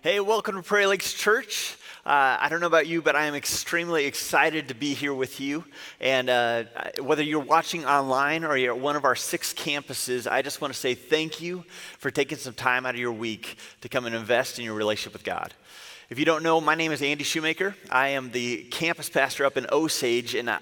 Hey, welcome to Prairie Lakes Church. I don't know about you, but I am extremely excited to be here with you. And whether you're watching online or you're at one of our 6 campuses, I just want to say thank you for taking some time out of your week to come and invest in your relationship with God. If you don't know, my name is Andy Schumacher. I am the campus pastor up in Osage, and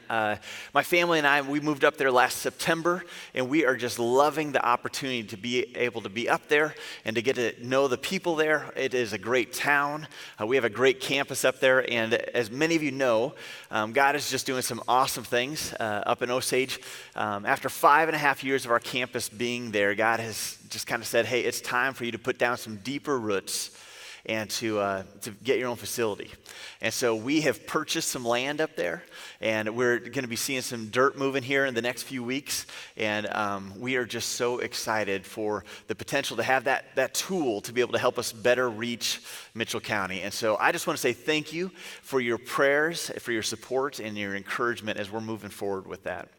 my family and I, we moved up there last September, and we are just loving the opportunity to be able to be up there and to get to know the people there. It is a great town. We have a great campus up there, and as many of you know, God is just doing some awesome things up in Osage. After 5.5 years of our campus being there, God has just kind of said, hey, it's time for you to put down some deeper roots and to get your own facility. And so we have purchased some land up there, and we're going to be seeing some dirt moving here in the next few weeks, and we are just so excited for the potential to have that tool to be able to help us better reach Mitchell County. And so I just want to say thank you for your prayers, for your support, and your encouragement as we're moving forward with that.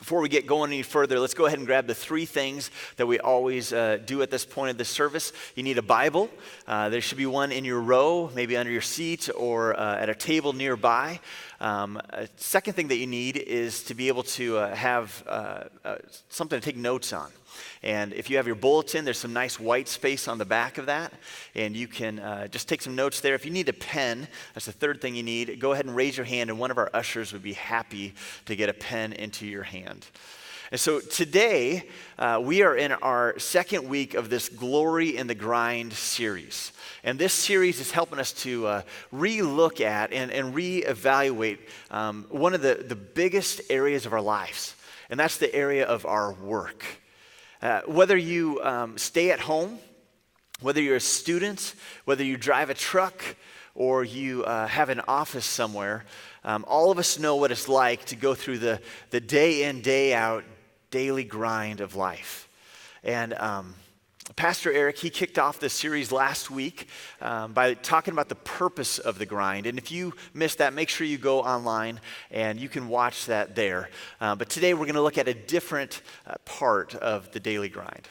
Before we get going any further, let's go ahead and grab the 3 things that we always do at this point of the service. You need a Bible. There should be one in your row, maybe under your seat or at a table nearby. Second thing that you need is to be able to have something to take notes on. And if you have your bulletin, there's some nice white space on the back of that, and you can just take some notes there. If you need a pen, that's the third thing you need. Go ahead and raise your hand, and one of our ushers would be happy to get a pen into your hand. And so today, we are in our 2nd week of this Glory in the Grind series. And this series is helping us to re-look at and re-evaluate one of the biggest areas of our lives, and that's the area of our work. Whether you stay at home, whether you're a student, whether you drive a truck, or you have an office somewhere, all of us know what it's like to go through the day in, day out, daily grind of life. And Pastor Eric, he kicked off this series last week by talking about the purpose of the grind. And if you missed that, make sure you go online and you can watch that there. But today we're going to look at a different part of the daily grind.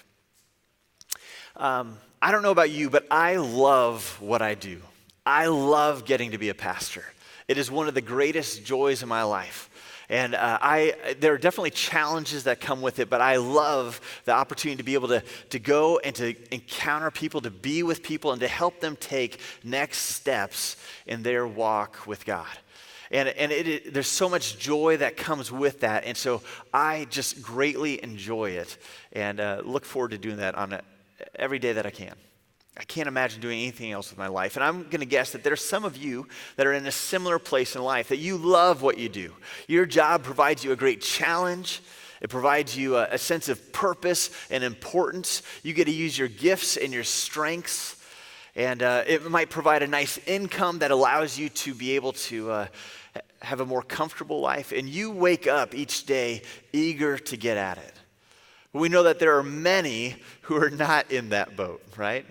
I don't know about you, but I love what I do. I love getting to be a pastor. It is one of the greatest joys in my life. And there are definitely challenges that come with it, but I love the opportunity to be able to go and to encounter people, to be with people, and to help them take next steps in their walk with God. And there's so much joy that comes with that, and so I just greatly enjoy it and look forward to doing that on every day that I can. I can't imagine doing anything else with my life. And I'm going to guess that there's some of you that are in a similar place in life, that you love what you do. Your job provides you a great challenge. It provides you a sense of purpose and importance. You get to use your gifts and your strengths. And it might provide a nice income that allows you to be able to have a more comfortable life. And you wake up each day eager to get at it. But we know that there are many who are not in that boat, right?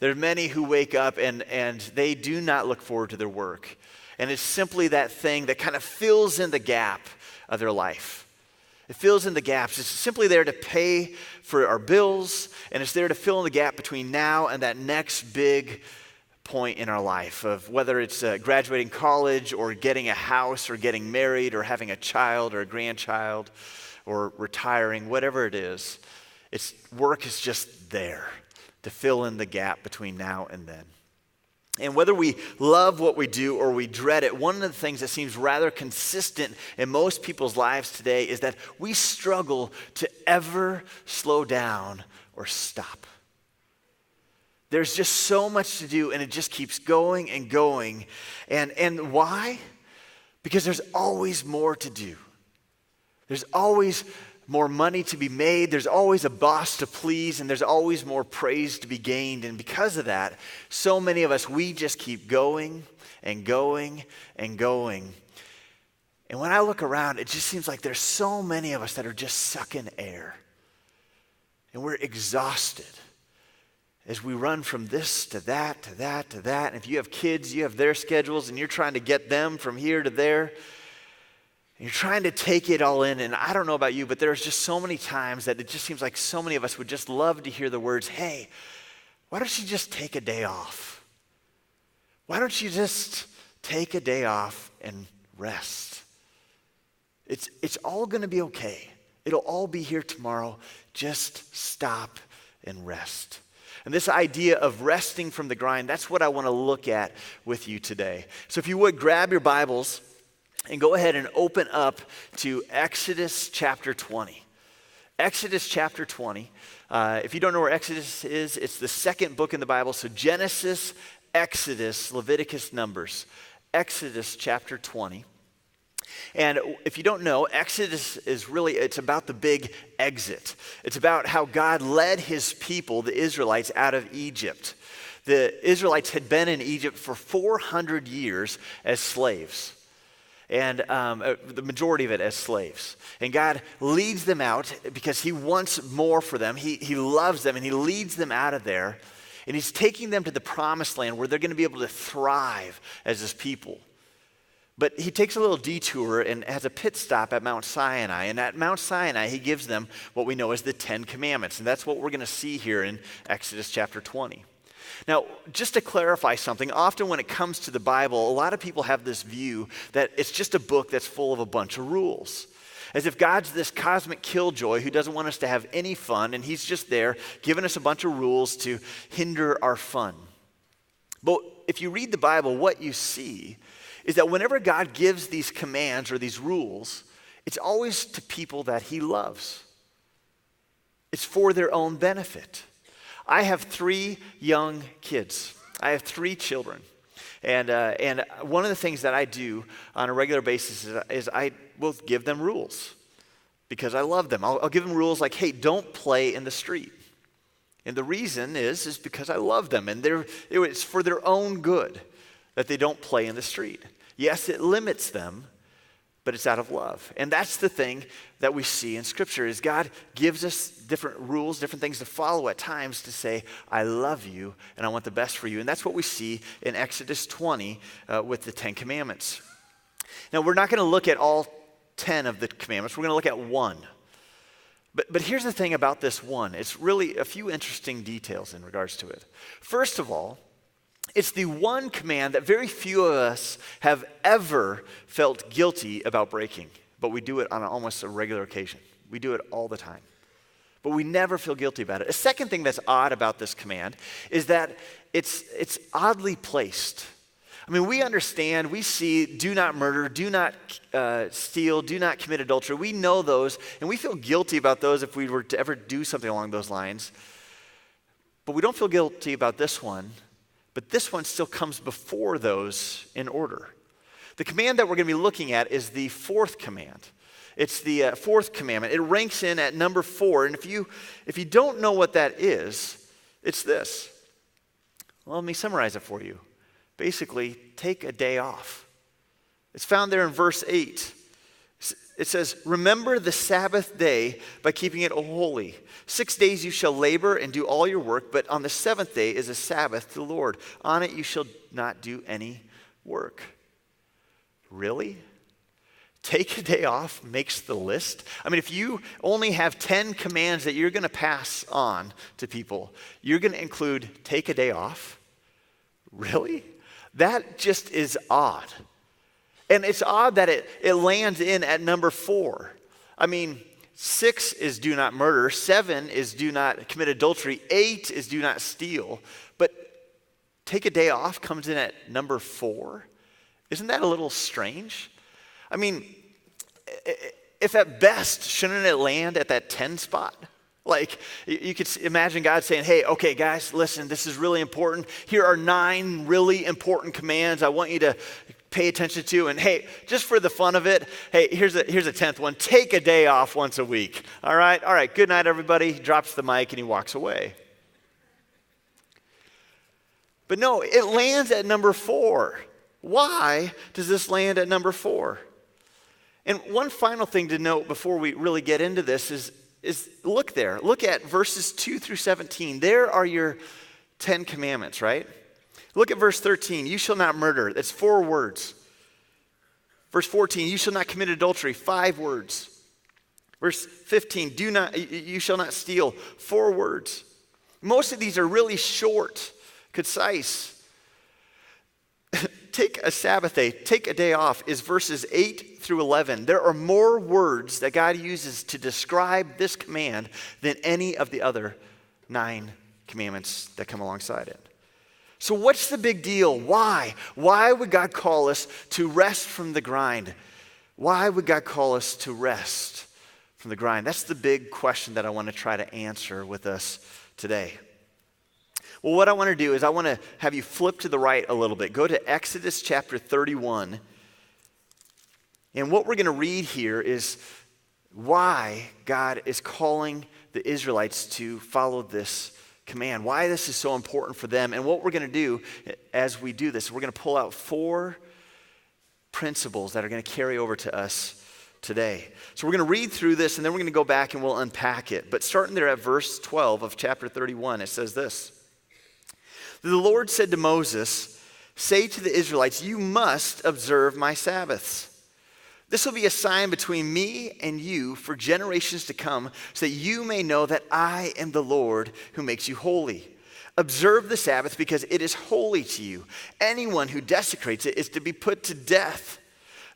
There are many who wake up and they do not look forward to their work. And it's simply that thing that kind of fills in the gap of their life. It fills in the gaps. It's simply there to pay for our bills, and it's there to fill in the gap between now and that next big point in our life of whether it's graduating college or getting a house or getting married or having a child or a grandchild or retiring, whatever it is. Work is just there to fill in the gap between now and then. And whether we love what we do or we dread it, one of the things that seems rather consistent in most people's lives today is that we struggle to ever slow down or stop. There's just so much to do, and it just keeps going and going. And why? Because there's always more to do. There's always more money to be made, there's always a boss to please, and there's always more praise to be gained. And because of that, so many of us, we just keep going and going and going. And when I look around, it just seems like there's so many of us that are just sucking air. And we're exhausted as we run from this to that, to that, to that. And if you have kids, you have their schedules, and you're trying to get them from here to there. You're trying to take it all in, and I don't know about you, but there's just so many times that it just seems like so many of us would just love to hear the words, hey, why don't you just take a day off? Why don't you just take a day off and rest? It's all going to be okay. It'll all be here tomorrow. Just stop and rest. And this idea of resting from the grind, that's what I want to look at with you today. So if you would, grab your Bibles and go ahead and open up to Exodus chapter 20. Exodus chapter 20. If you don't know where Exodus is, it's the second book in the Bible. So Genesis, Exodus, Leviticus, Numbers. Exodus chapter 20. And if you don't know, Exodus is really, it's about the big exit. It's about how God led his people, the Israelites, out of Egypt. The Israelites had been in Egypt for 400 years as slaves. And the majority of it as slaves. And God leads them out because he wants more for them. He loves them and he leads them out of there. And he's taking them to the promised land where they're going to be able to thrive as his people. But he takes a little detour and has a pit stop at Mount Sinai. And at Mount Sinai, he gives them what we know as the 10 Commandments. And that's what we're going to see here in Exodus chapter 20. Now, just to clarify something, often when it comes to the Bible, a lot of people have this view that it's just a book that's full of a bunch of rules. As if God's this cosmic killjoy who doesn't want us to have any fun, and he's just there giving us a bunch of rules to hinder our fun. But if you read the Bible, what you see is that whenever God gives these commands or these rules, it's always to people that he loves. It's for their own benefit. I have 3 young kids. I have 3 children. And one of the things that I do on a regular basis is I will give them rules because I love them. I'll give them rules like, hey, don't play in the street. And the reason is because I love them. And it's for their own good that they don't play in the street. Yes, it limits them, but it's out of love. And that's the thing that we see in Scripture is God gives us different rules, different things to follow at times to say, I love you and I want the best for you. And that's what we see in Exodus 20 with the 10 Commandments. Now, we're not going to look at all 10 of the commandments. We're going to look at one. But here's the thing about this one. It's really a few interesting details in regards to it. First of all, it's the one command that very few of us have ever felt guilty about breaking, but we do it on almost a regular occasion. We do it all the time, but we never feel guilty about it. A second thing that's odd about this command is that it's oddly placed. I mean, we understand, we see, do not murder, do not steal, do not commit adultery. We know those, and we feel guilty about those if we were to ever do something along those lines, but we don't feel guilty about this one. But this one still comes before those in order. The command that we're going to be looking at is the 4th command. It's the 4th commandment. It ranks in at number 4. And if you don't know what that is, it's this. Well, let me summarize it for you. Basically, take a day off. It's found there in verse 8. It says, remember the Sabbath day by keeping it holy. 6 days you shall labor and do all your work, but on the 7th day is a Sabbath to the Lord. On it you shall not do any work. Really? Take a day off makes the list? I mean, if you only have 10 commands that you're going to pass on to people, you're going to include take a day off? Really? That just is odd. And it's odd that it lands in at number 4. I mean, 6 is do not murder. 7 is do not commit adultery. 8 is do not steal. But take a day off comes in at number 4. Isn't that a little strange? I mean, if at best, shouldn't it land at that 10 spot? Like, you could imagine God saying, hey, okay, guys, listen, this is really important. Here are 9 really important commands I want you to pay attention to. And hey, just for the fun of it, hey, here's a 10th one. Take a day off once a week. All right, good night, everybody. He drops the mic and he walks away. But no, it lands at number 4. Why does this land at number 4? And one final thing to note before we really get into this is look there. Look at verses 2 through 17. There are your 10 commandments, right? Look at verse 13. You shall not murder. That's 4 words. Verse 14. You shall not commit adultery. 5 words. Verse 15. You shall not steal. 4 words. Most of these are really short, concise. take a Sabbath day, take a day off, is verses 8 through 11. There are more words that God uses to describe this command than any of the other 9 commandments that come alongside it. So what's the big deal? Why? Why would God call us to rest from the grind? Why would God call us to rest from the grind? That's the big question that I want to try to answer with us today. Well, what I want to do is I want to have you flip to the right a little bit. Go to Exodus chapter 31. And what we're going to read here is why God is calling the Israelites to follow this command, why this is so important for them. And what we're going to do as we do this, we're going to pull out 4 principles that are going to carry over to us today. So we're going to read through this, and then we're going to go back and we'll unpack it. But starting there at verse 12 of chapter 31, it says this. The Lord said to Moses, "Say to the Israelites, you must observe my Sabbaths. This will be a sign between me and you for generations to come, so that you may know that I am the Lord who makes you holy. Observe the Sabbath because it is holy to you. Anyone who desecrates it is to be put to death.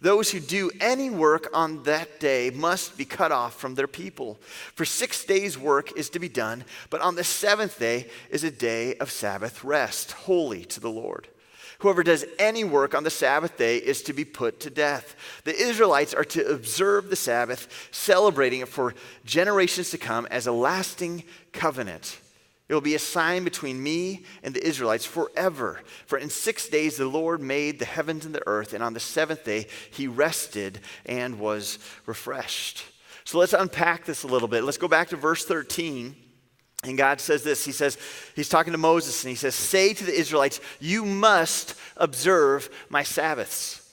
Those who do any work on that day must be cut off from their people. For 6 days' work is to be done, but on the 7th day is a day of Sabbath rest, holy to the Lord. Whoever does any work on the Sabbath day is to be put to death. The Israelites are to observe the Sabbath, celebrating it for generations to come as a lasting covenant. It will be a sign between me and the Israelites forever. For in 6 days the Lord made the heavens and the earth, and on the 7th day he rested and was refreshed." So let's unpack this a little bit. Let's go back to verse 13. And God says this. He says, he's talking to Moses, and he says, "Say to the Israelites, you must observe my Sabbaths."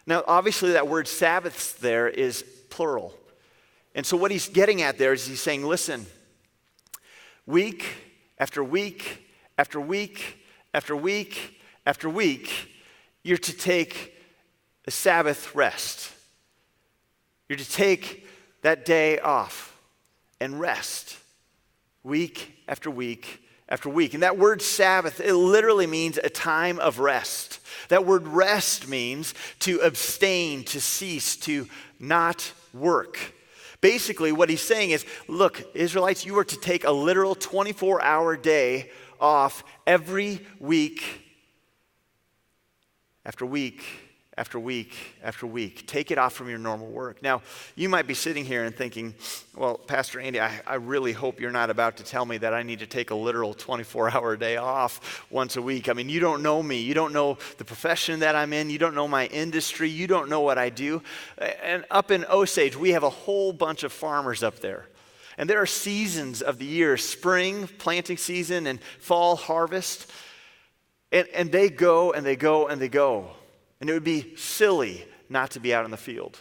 Now, obviously that word Sabbaths there is plural. And so what he's getting at there is he's saying, listen, week after week after week after week after week, you're to take a Sabbath rest. You're to take that day off and rest. Week after week after week. And that word Sabbath, it literally means a time of rest. That word rest means to abstain, to cease, to not work. Basically, what he's saying is, look, Israelites, you are to take a literal 24-hour day off every week after week after week after week. Take it off from your normal work. Now, you might be sitting here and thinking, well, Pastor Andy, I really hope you're not about to tell me that I need to take a literal 24-hour day off once a week. I mean, you don't know me. You don't know the profession that I'm in. You don't know my industry. You don't know what I do. And up in Osage, we have a whole bunch of farmers up there. And there are seasons of the year, spring, planting season, and fall harvest. And they go and they go and they go. And it would be silly not to be out in the field.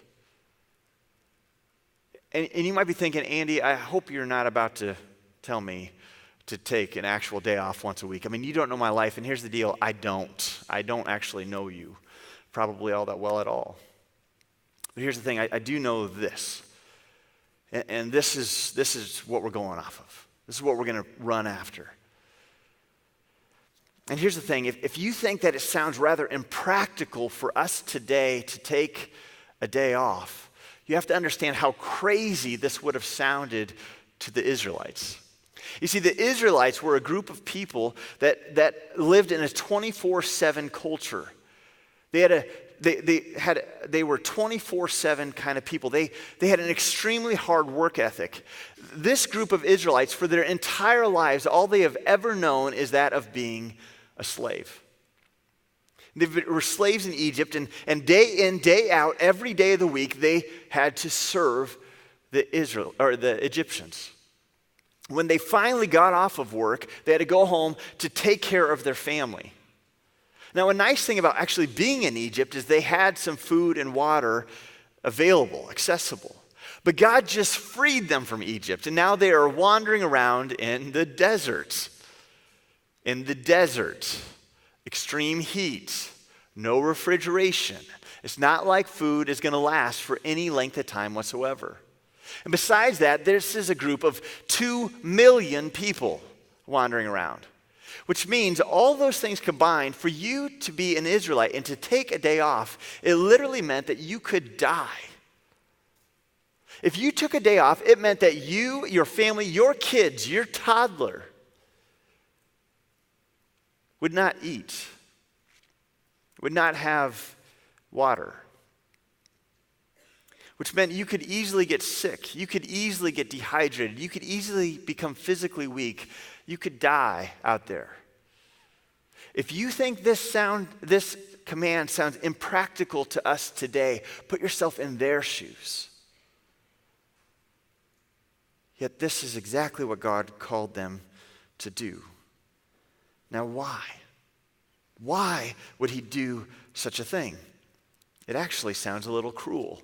And you might be thinking, Andy, I hope you're not about to tell me to take an actual day off once a week. I mean, you don't know my life, and here's the deal, I don't actually know you probably all that well at all. But here's the thing, I do know this. And this is what we're going off of. This is what we're going to run after. And here's the thing, if you think that it sounds rather impractical for us today to take a day off, you have to understand how crazy this would have sounded to the Israelites. You see, the Israelites were a group of people that lived in a 24/7 culture. They were 24/7 kind of people. They had an extremely hard work ethic. This group of Israelites, for their entire lives, all they have ever known is that of being a slave. They were slaves in Egypt, and day in, day out, every day of the week, they had to serve the Egyptians. When they finally got off of work, they had to go home to take care of their family. Now, a nice thing about actually being in Egypt is they had some food and water available, accessible. But God just freed them from Egypt, and now they are wandering around in the desert. In the desert, extreme heat, no refrigeration. It's not like food is going to last for any length of time whatsoever. And besides that, this is a group of 2 million people wandering around. Which means all those things combined, for you to be an Israelite and to take a day off, it literally meant that you could die. If you took a day off, it meant that you, your family, your kids, your toddler would not eat, would not have water, which meant you could easily get sick, you could easily get dehydrated, you could easily become physically weak, you could die out there. If you think this command sounds impractical to us today, put yourself in their shoes. Yet this is exactly what God called them to do. Now why? Why would he do such a thing? It actually sounds a little cruel.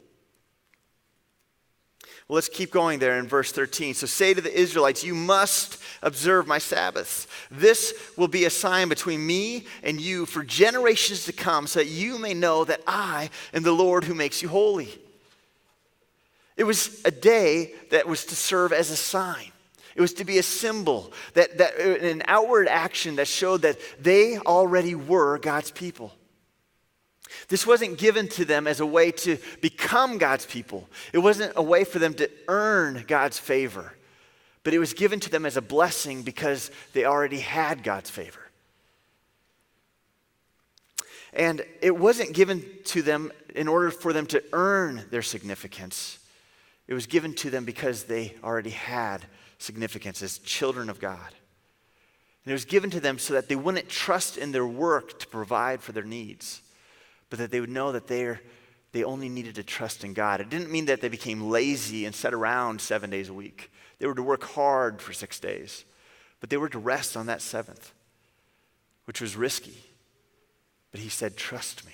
Well, let's keep going there in verse 13. So say to the Israelites, you must observe my Sabbaths. This will be a sign between me and you for generations to come, so that you may know that I am the Lord who makes you holy. It was a day that was to serve as a sign. It was to be a symbol, that an outward action that showed that they already were God's people. This wasn't given to them as a way to become God's people. It wasn't a way for them to earn God's favor, but it was given to them as a blessing because they already had God's favor. And it wasn't given to them in order for them to earn their significance. It was given to them because they already had significance as children of God. And it was given to them so that they wouldn't trust in their work to provide for their needs, but that they would know that they only needed to trust in God. It didn't mean that they became lazy and sat around 7 days a week. They were to work hard for 6 days, but they were to rest on that seventh, which was risky. But he said, trust me.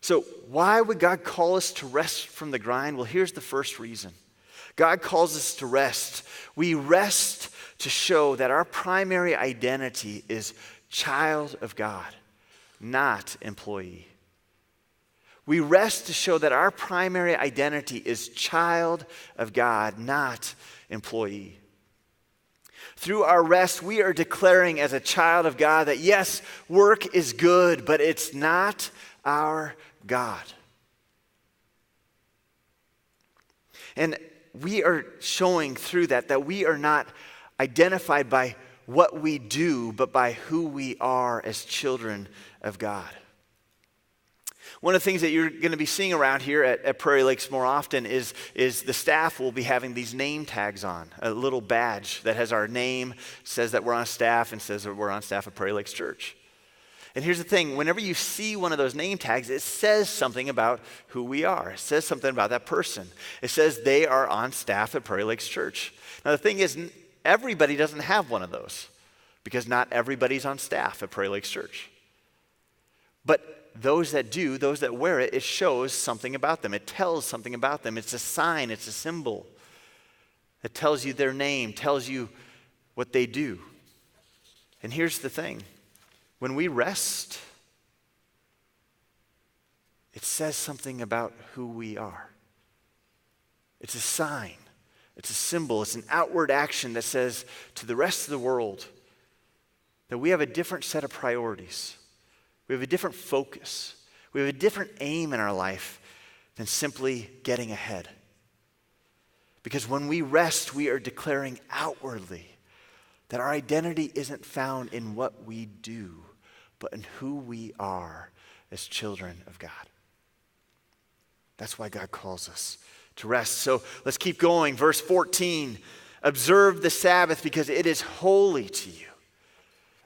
So why would God call us to rest from the grind? Well, here's the first reason. God calls us to rest. We rest to show that our primary identity is child of God, not employee. We rest to show that our primary identity is child of God, not employee. Through our rest, we are declaring as a child of God that yes, work is good, but it's not our God. And we are showing through that we are not identified by what we do, but by who we are as children of God. One of the things that you're going to be seeing around here at Prairie Lakes more often is the staff will be having these name tags on, a little badge that has our name, says that we're on staff, and says that we're on staff at Prairie Lakes Church. And here's the thing, whenever you see one of those name tags, it says something about who we are. It says something about that person. It says they are on staff at Prairie Lakes Church. Now the thing is, everybody doesn't have one of those because not everybody's on staff at Prairie Lakes Church. But those that do, those that wear it, it shows something about them. It tells something about them. It's a sign, it's a symbol. It tells you their name, tells you what they do. And here's the thing. When we rest, it says something about who we are. It's a sign. It's a symbol. It's an outward action that says to the rest of the world that we have a different set of priorities. We have a different focus. We have a different aim in our life than simply getting ahead. Because when we rest, we are declaring outwardly that our identity isn't found in what we do, but in who we are as children of God. That's why God calls us to rest. So let's keep going. Verse 14, observe the Sabbath because it is holy to you.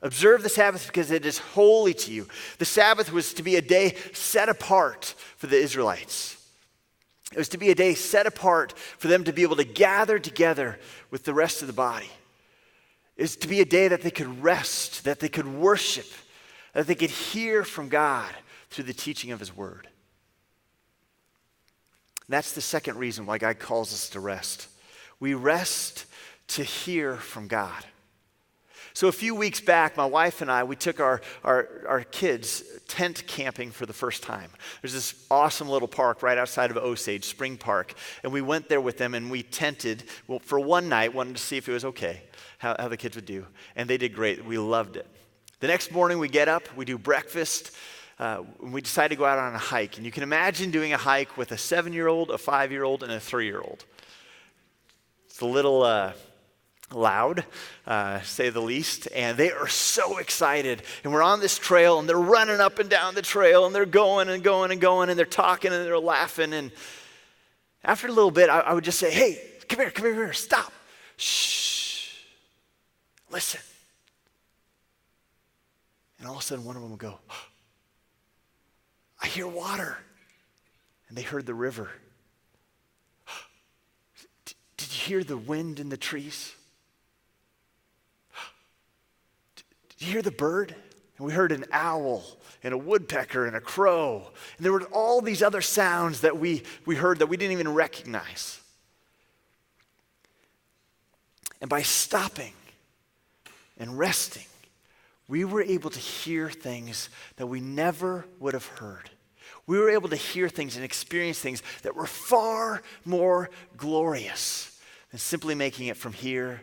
Observe the Sabbath because it is holy to you. The Sabbath was to be a day set apart for the Israelites. It was to be a day set apart for them to be able to gather together with the rest of the body. It was to be a day that they could rest, that they could worship, that they could hear from God through the teaching of his word. And that's the second reason why God calls us to rest. We rest to hear from God. So a few weeks back, my wife and I, we took our kids tent camping for the first time. There's this awesome little park right outside of Osage, Spring Park. And we went there with them and we tented for one night, wanted to see if it was okay, how the kids would do. And they did great. We loved it. The next morning we get up, we do breakfast. We decide to go out on a hike. And you can imagine doing a hike with a 7-year-old, a 5-year-old, and a 3-year-old. It's a little loud, say the least, and they are so excited. And we're on this trail, and they're running up and down the trail, and they're going and going and going, and they're talking and they're laughing. And after a little bit, I would just say, hey, come here, stop. Shh, listen. And all of a sudden, one of them would go, I hear water. And they heard the river. Did you hear the wind in the trees? Did you hear the bird? And we heard an owl and a woodpecker and a crow. And there were all these other sounds that we heard that we didn't even recognize. And by stopping and resting, we were able to hear things that we never would have heard. We were able to hear things and experience things that were far more glorious than simply making it from here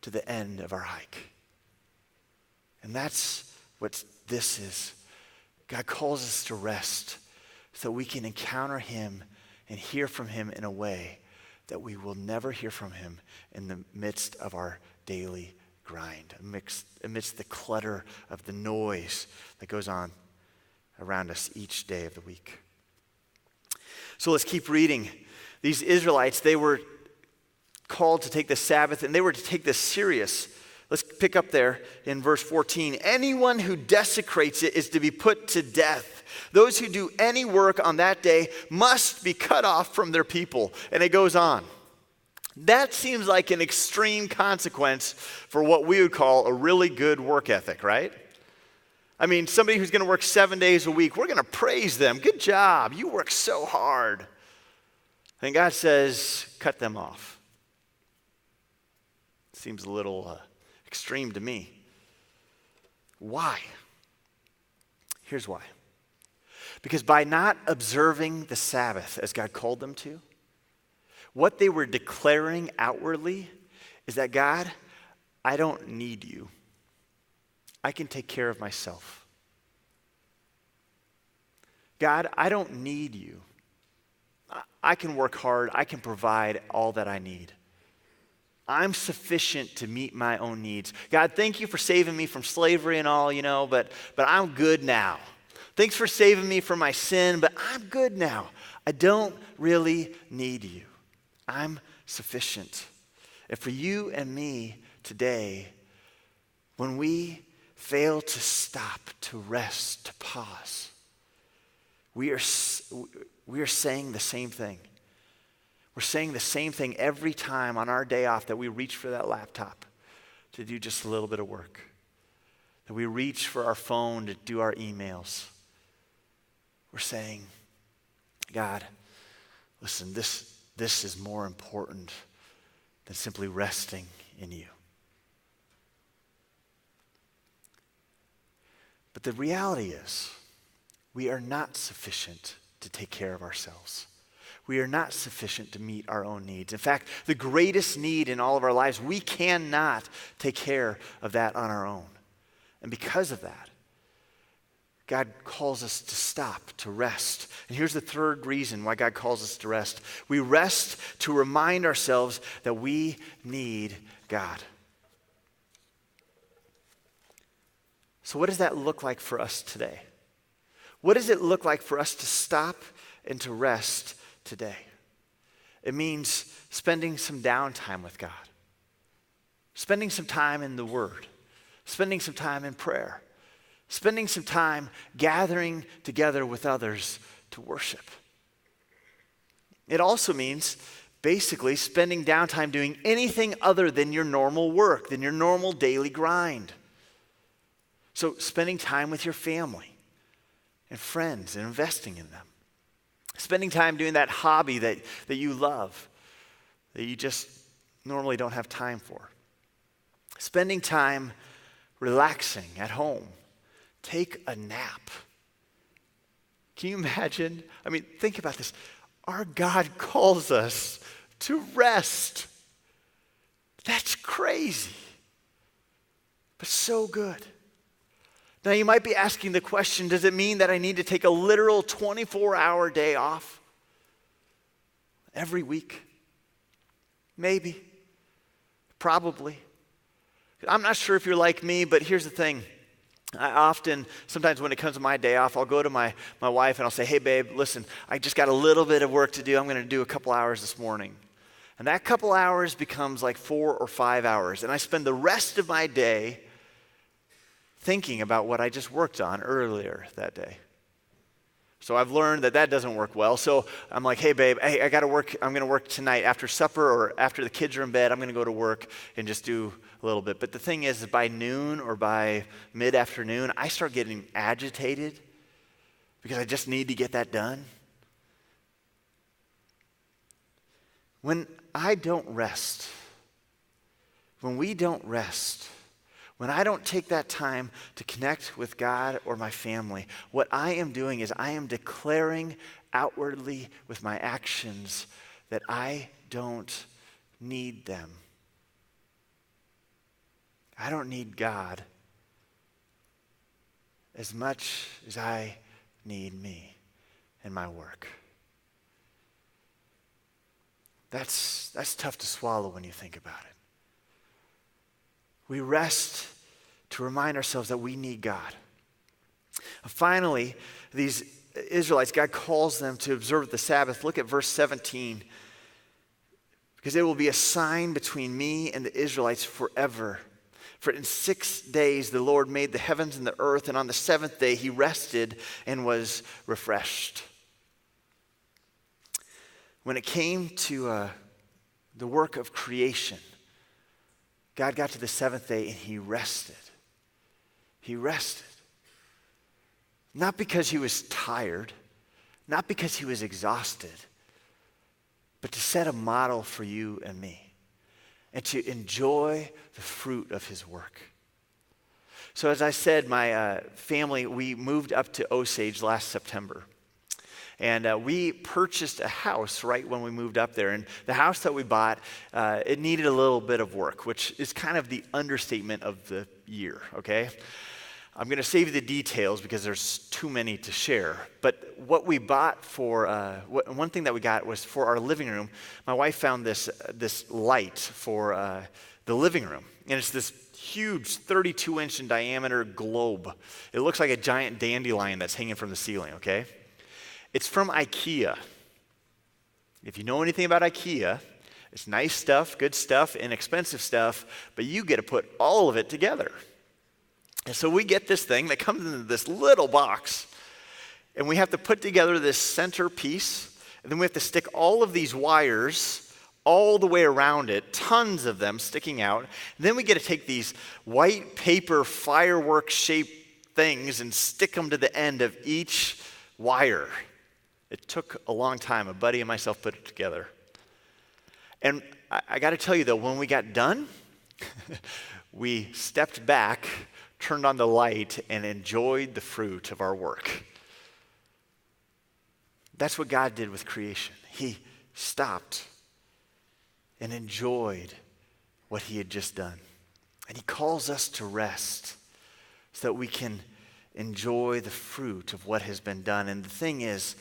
to the end of our hike. And that's what this is. God calls us to rest so we can encounter him and hear from him in a way that we will never hear from him in the midst of our daily grind, amidst the clutter of the noise that goes on around us each day of the week. So let's keep reading. These Israelites, they were called to take the Sabbath, and they were to take this serious. Let's pick up there in verse 14. Anyone who desecrates it is to be put to death. Those who do any work on that day must be cut off from their people. And it goes on. That seems like an extreme consequence for what we would call a really good work ethic, right? I mean, somebody who's going to work 7 days a week, we're going to praise them. Good job. You work so hard. And God says, cut them off. Seems a little extreme to me. Why? Here's why. Because by not observing the Sabbath as God called them to, what they were declaring outwardly is that, God, I don't need you. I can take care of myself. God, I don't need you. I can work hard. I can provide all that I need. I'm sufficient to meet my own needs. God, thank you for saving me from slavery and all, but I'm good now. Thanks for saving me from my sin, but I'm good now. I don't really need you. I'm sufficient. And for you and me today, when we fail to stop, to rest, to pause, we are saying the same thing. We're saying the same thing every time on our day off that we reach for that laptop to do just a little bit of work, that we reach for our phone to do our emails. We're saying, God, listen, this is more important than simply resting in you. But the reality is, we are not sufficient to take care of ourselves. We are not sufficient to meet our own needs. In fact, the greatest need in all of our lives, we cannot take care of that on our own. And because of that, God calls us to stop, to rest. And here's the third reason why God calls us to rest. We rest to remind ourselves that we need God. So what does that look like for us today? What does it look like for us to stop and to rest today? It means spending some downtime with God, spending some time in the Word, spending some time in prayer, spending some time gathering together with others to worship. It also means basically spending downtime doing anything other than your normal work, than your normal daily grind. So spending time with your family and friends and investing in them. Spending time doing that hobby that you love, that you just normally don't have time for. Spending time relaxing at home. Take a nap. Can you imagine? I mean, think about this. Our God calls us to rest. That's crazy, but so good. Now, you might be asking the question, does it mean that I need to take a literal 24-hour day off every week? Maybe. Probably. I'm not sure if you're like me, but here's the thing. I often, sometimes when it comes to my day off, I'll go to my wife and I'll say, hey, babe, listen, I just got a little bit of work to do. I'm going to do a couple hours this morning. And that couple hours becomes like 4 or 5 hours. And I spend the rest of my day thinking about what I just worked on earlier that day. So I've learned that doesn't work well. So I'm like, hey, babe, I got to work. I'm going to work tonight after supper or after the kids are in bed. I'm going to go to work and just do a little bit. But the thing is by noon or by mid-afternoon, I start getting agitated because I just need to get that done. When I don't rest, when we don't rest, when I don't take that time to connect with God or my family, what I am doing is I am declaring outwardly with my actions that I don't need them. I don't need God as much as I need me and my work. That's tough to swallow when you think about it. We rest to remind ourselves that we need God. Finally, these Israelites, God calls them to observe the Sabbath. Look at verse 17. Because it will be a sign between me and the Israelites forever. For in 6 days the Lord made the heavens and the earth, and on the seventh day he rested and was refreshed. When it came to the work of creation, God got to the seventh day and he rested. He rested. Not because he was tired, not because he was exhausted, but to set a model for you and me and to enjoy the fruit of his work. So as I said, my family, we moved up to Osage last September. And we purchased a house right when we moved up there. And the house that we bought, it needed a little bit of work, which is kind of the understatement of the year, okay? I'm going to save you the details because there's too many to share. But what we bought for, one thing that we got was for our living room. My wife found this light for the living room. And it's this huge 32-inch in diameter globe. It looks like a giant dandelion that's hanging from the ceiling, okay? It's from IKEA. If you know anything about IKEA, it's nice stuff, good stuff, inexpensive stuff, but you get to put all of it together. And so we get this thing that comes in this little box, and we have to put together this center piece, and then we have to stick all of these wires all the way around it, tons of them sticking out. And then we get to take these white paper firework-shaped things and stick them to the end of each wire. It took a long time. A buddy and myself put it together. And I got to tell you, though, when we got done, we stepped back, turned on the light, and enjoyed the fruit of our work. That's what God did with creation. He stopped and enjoyed what he had just done. And he calls us to rest so that we can enjoy the fruit of what has been done. And the thing is,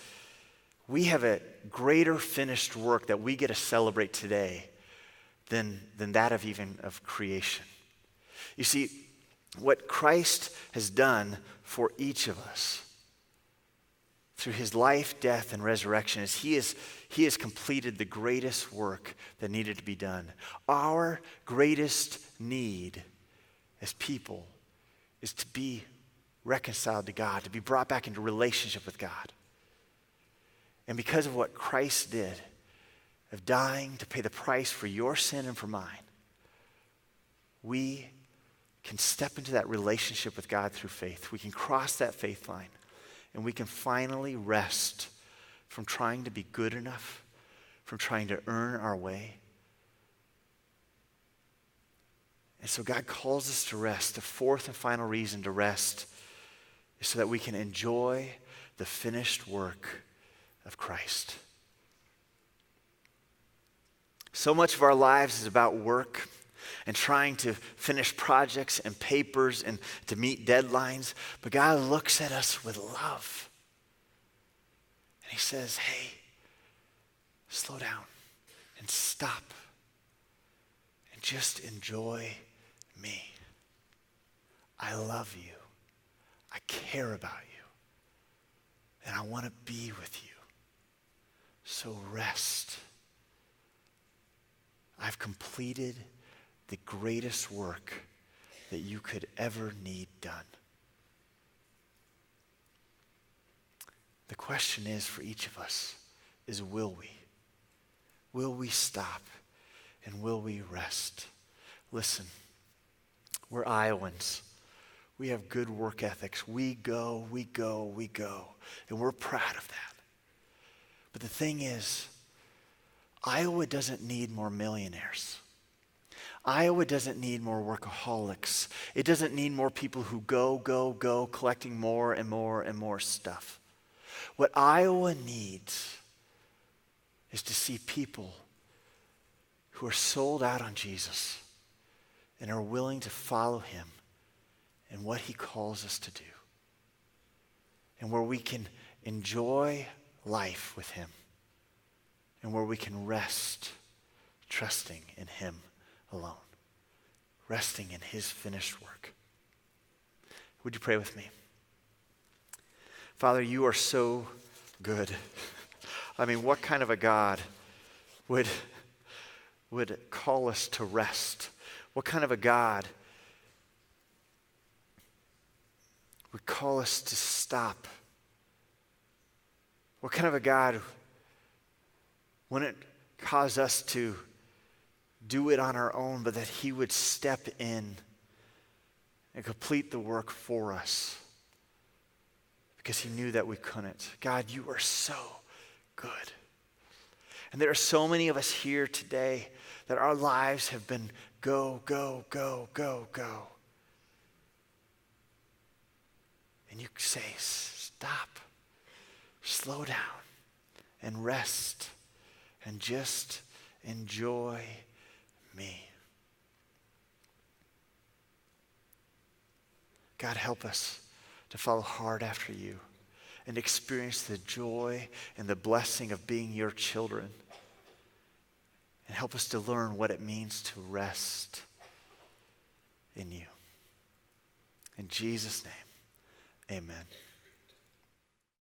we have a greater finished work that we get to celebrate today than that of creation. You see, what Christ has done for each of us through his life, death, and resurrection is he has completed the greatest work that needed to be done. Our greatest need as people is to be reconciled to God, to be brought back into relationship with God. And because of what Christ did, of dying to pay the price for your sin and for mine, we can step into that relationship with God through faith. We can cross that faith line, and we can finally rest from trying to be good enough, from trying to earn our way. And so God calls us to rest. The fourth and final reason to rest is so that we can enjoy the finished work of Christ. So much of our lives is about work and trying to finish projects and papers and to meet deadlines. But God looks at us with love. And he says, hey, slow down and stop and just enjoy me. I love you. I care about you. And I want to be with you. So rest. I've completed the greatest work that you could ever need done. The question is for each of us is, will we? Will we stop and will we rest? Listen, we're Iowans. We have good work ethics. We go, we go, we go. And we're proud of that. But the thing is, Iowa doesn't need more millionaires. Iowa doesn't need more workaholics. It doesn't need more people who go, collecting more and more and more stuff. What Iowa needs is to see people who are sold out on Jesus and are willing to follow him in what he calls us to do. And where we can enjoy life with him. And where we can rest, trusting in him alone. Resting in his finished work. Would you pray with me? Father, you are so good. I mean, what kind of a God would call us to rest? What kind of a God would call us to stop? What kind of a God wouldn't cause us to do it on our own, but that he would step in and complete the work for us because he knew that we couldn't. God, you are so good. And there are so many of us here today that our lives have been go. And you say, stop, slow down, and rest, and just enjoy me. God, help us to follow hard after you and experience the joy and the blessing of being your children. And help us to learn what it means to rest in you. In Jesus' name, amen.